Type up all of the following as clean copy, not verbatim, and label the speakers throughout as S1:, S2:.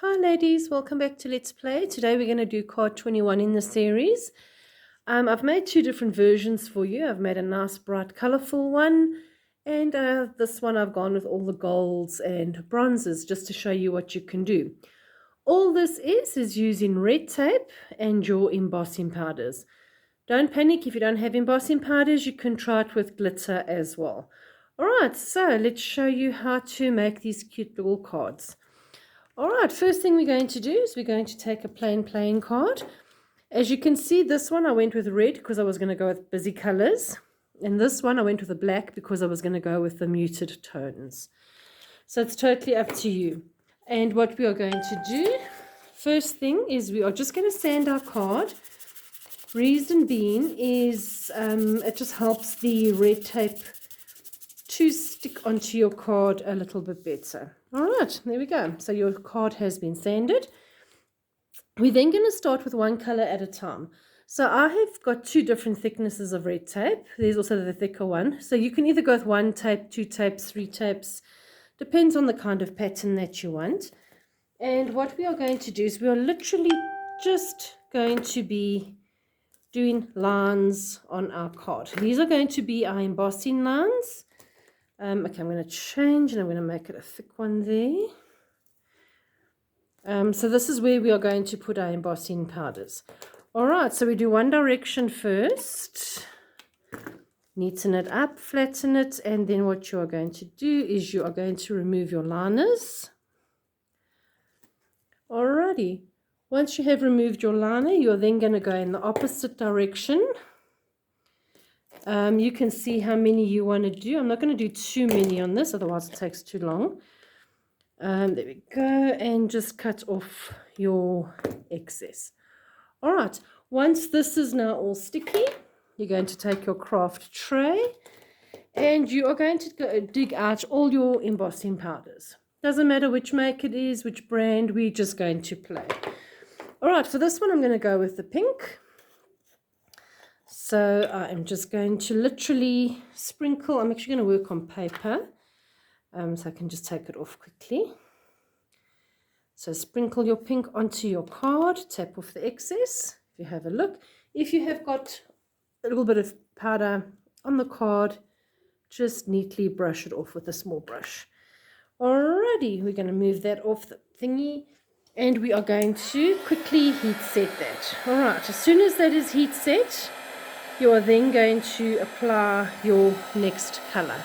S1: Hi ladies, welcome back to Let's Play. Today we're going to do card 21 in the series. I've made two different versions for you. I've made a nice bright colorful one, and this one I've gone with all the golds and bronzes just to show you what you can do. All this is using red tape and your embossing powders. Don't panic if you don't have embossing powders, you can try it with glitter as well. Alright, so let's show you how to make these cute little cards. Alright, first thing we're going to do is we're going to take a plain playing card. As you can see, this one I went with red because I was going to go with busy colors. And this one I went with a black because I was going to go with the muted tones. So it's totally up to you. And what we are going to do, first thing is we are just going to sand our card. Reason being is it just helps the red tape to stick onto your card a little bit better. All right, there we go. So your card has been sanded. We're then going to start with one color at a time. So I have got two different thicknesses of red tape. There's also the thicker one. So you can either go with one tape, two tapes, three tapes. Depends on the kind of pattern that you want. And what we are going to do is we are literally just going to be doing lines on our card. These are going to be our embossing lines. Okay, I'm going to change and I'm going to make it a thick one there. So this is where we are going to put our embossing powders. Alright, so we do one direction first. Neaten it up, flatten it, and then what you are going to do is you are going to remove your liners. Alrighty, once you have removed your liner, you're then going to go in the opposite direction. You can see how many you want to do. I'm not going to do too many on this, otherwise it takes too long. There we go, and just cut off your excess. All right, once this is now all sticky, you're going to take your craft tray and you are going to go dig out all your embossing powders. Doesn't matter which make it is, which brand, we're just going to play. All right, for this one I'm going to go with the pink. So I'm just going to literally sprinkle. I'm actually going to work on paper, so I can just take it off quickly. So sprinkle your pink onto your card, tap off the excess. If you have a look, if you have got a little bit of powder on the card, just neatly brush it off with a small brush. Alrighty, we're going to move that off the thingy. And we are going to quickly heat set that. Alright, as soon as that is heat set, you are then going to apply your next color.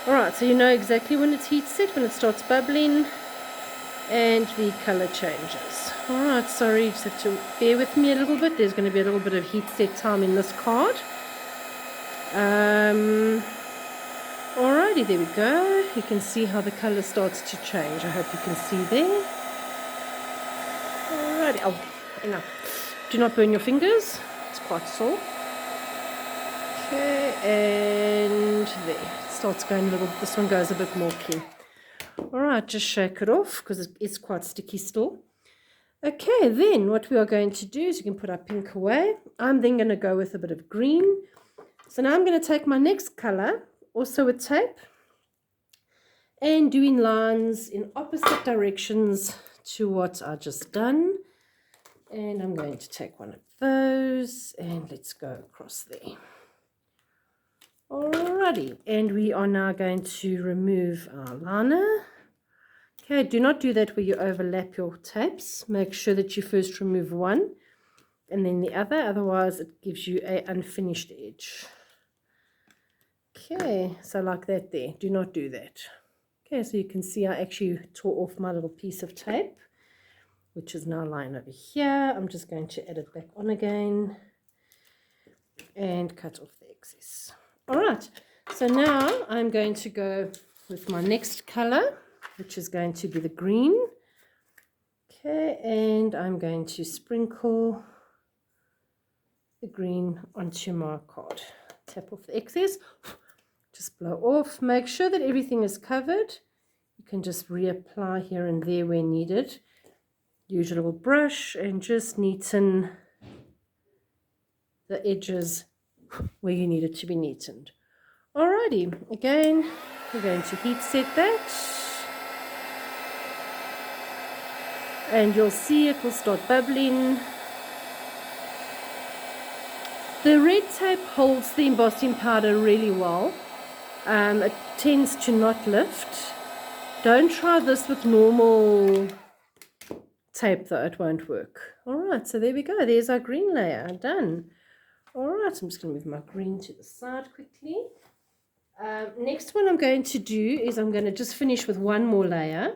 S1: Alright, so you know exactly when it's heat set, when it starts bubbling and the color changes. Alright, sorry, you just have to bear with me a little bit. There's going to be a little bit of heat set time in this card. Alrighty, there we go. You can see how the color starts to change. I hope you can see there. Alrighty, oh, no. Do not burn your fingers. It's quite sore. Okay, and there. It starts going a little, this one goes a bit more keen. Alright, just shake it off because it's quite sticky still. Okay, then what we are going to do is you can put our pink away. I'm then going to go with a bit of green. So now I'm going to take my next color, also with tape, and doing lines in opposite directions to what I just done. And I'm going to take one of those and let's go across there. Alrighty, and we are now going to remove our liner. Okay, do not do that where you overlap your tapes. Make sure that you first remove one and then the other, otherwise it gives you an unfinished edge. Okay, so like that there. Do not do that. Okay, so you can see I actually tore off my little piece of tape, which is now lying over here. I'm just going to add it back on again and cut off the excess. All right, so now I'm going to go with my next color, which is going to be the green. Okay, and I'm going to sprinkle the green onto my card. Tap off the excess, just blow off. Make sure that everything is covered. You can just reapply here and there where needed. Use your little brush and just neaten the edges where you need it to be neatened. Alrighty, again, we're going to heat set that. and you'll see it will start bubbling. The red tape holds the embossing powder really well. It tends to not lift. Don't try this with normal tape though, it won't work. Alright, so there we go. There's our green layer, done. Alright, I'm just going to move my green to the side quickly. Next one I'm going to do is I'm going to just finish with one more layer.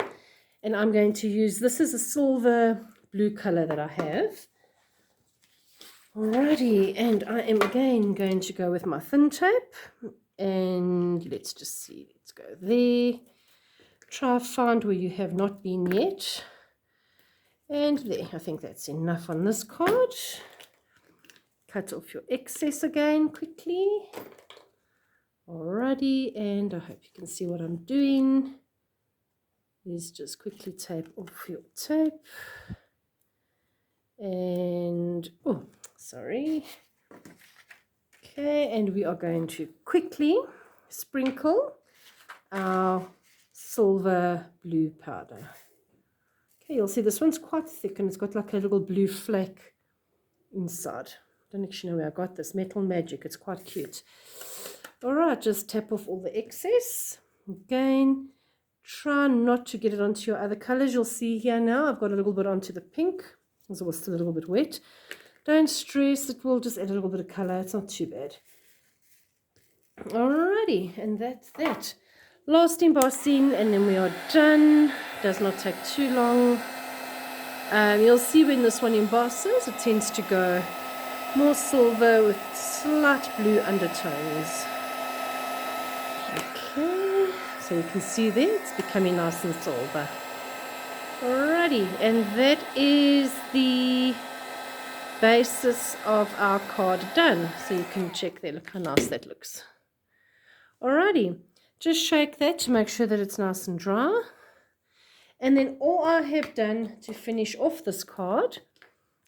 S1: And I'm going to use, this is a silver blue color that I have. Alrighty, and I am again going to go with my thin tape. And let's just see, let's go there. Try find where you have not been yet. And there, I think that's enough on this card. Cut off your excess again quickly. Alrighty, and I hope you can see what I'm doing. Is just quickly tape off your tape. And, oh, sorry. Okay, and we are going to quickly sprinkle our silver blue powder. Okay, you'll see this one's quite thick and it's got like a little blue flake inside. Don't actually know where I got this. Metal Magic, it's quite cute. Alright, just tap off all the excess. Again, try not to get it onto your other colors. You'll see here now I've got a little bit onto the pink. It's also still a little bit wet. Don't stress, it will just add a little bit of color. It's not too bad. Alrighty, and that's that. Last embossing, and then we are done. Does not take too long. You'll see when this one embosses, it tends to go more silver with slight blue undertones. Okay, so you can see there, it's becoming nice and silver. Alrighty, and that is the basis of our card done. So you can check there, look how nice that looks. Alrighty, just shake that to make sure that it's nice and dry. And then all I have done to finish off this card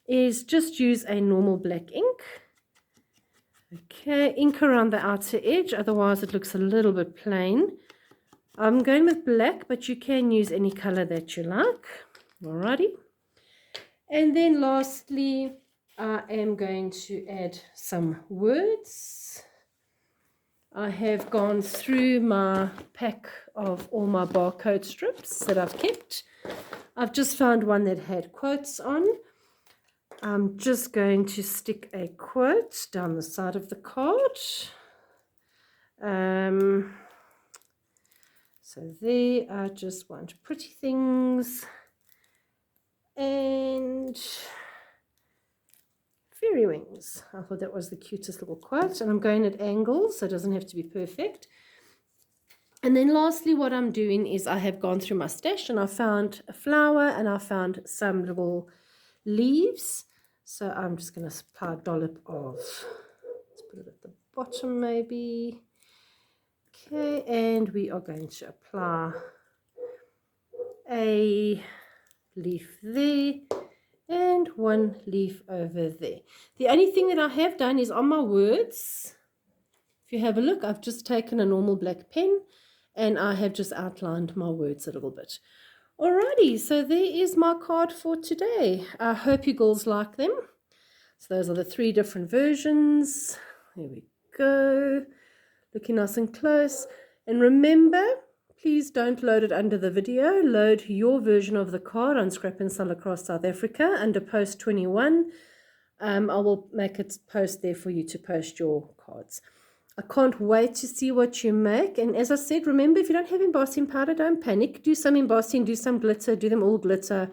S1: is just use a normal black ink. Okay, ink around the outer edge, otherwise it looks a little bit plain. I'm going with black, but you can use any color that you like. Alrighty. And then lastly, I am going to add some words. I have gone through my pack of all my barcode strips that I've kept. I've just found one that had quotes on. I'm just going to stick a quote down the side of the card. So there, I just want pretty things and fairy wings. I thought that was the cutest little quote, and I'm going at angles, so it doesn't have to be perfect. And then lastly, what I'm doing is I have gone through my stash and I found a flower and I found some little leaves. So I'm just going to apply a dollop of, let's put it at the bottom maybe. Okay, and we are going to apply a leaf there and one leaf over there. The only thing that I have done is on my words, if you have a look, I've just taken a normal black pen and I have just outlined my words a little bit. Alrighty, so there is my card for today. I hope you girls like them. So those are the 3 different versions. There we go. Looking nice and close. And remember, please don't load it under the video. Load your version of the card on Scrap and Sell across South Africa under post 21. I will make a post there for you to post your cards. I can't wait to see what you make. And as I said, remember, if you don't have embossing powder, don't panic. Do some embossing, do some glitter, do them all glitter.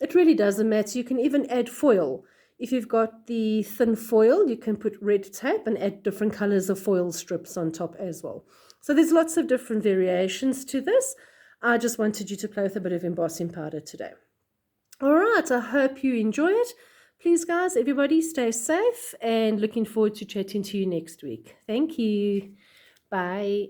S1: It really doesn't matter. You can even add foil. If you've got the thin foil, you can put red tape and add different colors of foil strips on top as well. So there's lots of different variations to this. I just wanted you to play with a bit of embossing powder today. All right, I hope you enjoy it. Please, guys, everybody stay safe and looking forward to chatting to you next week. Thank you. Bye.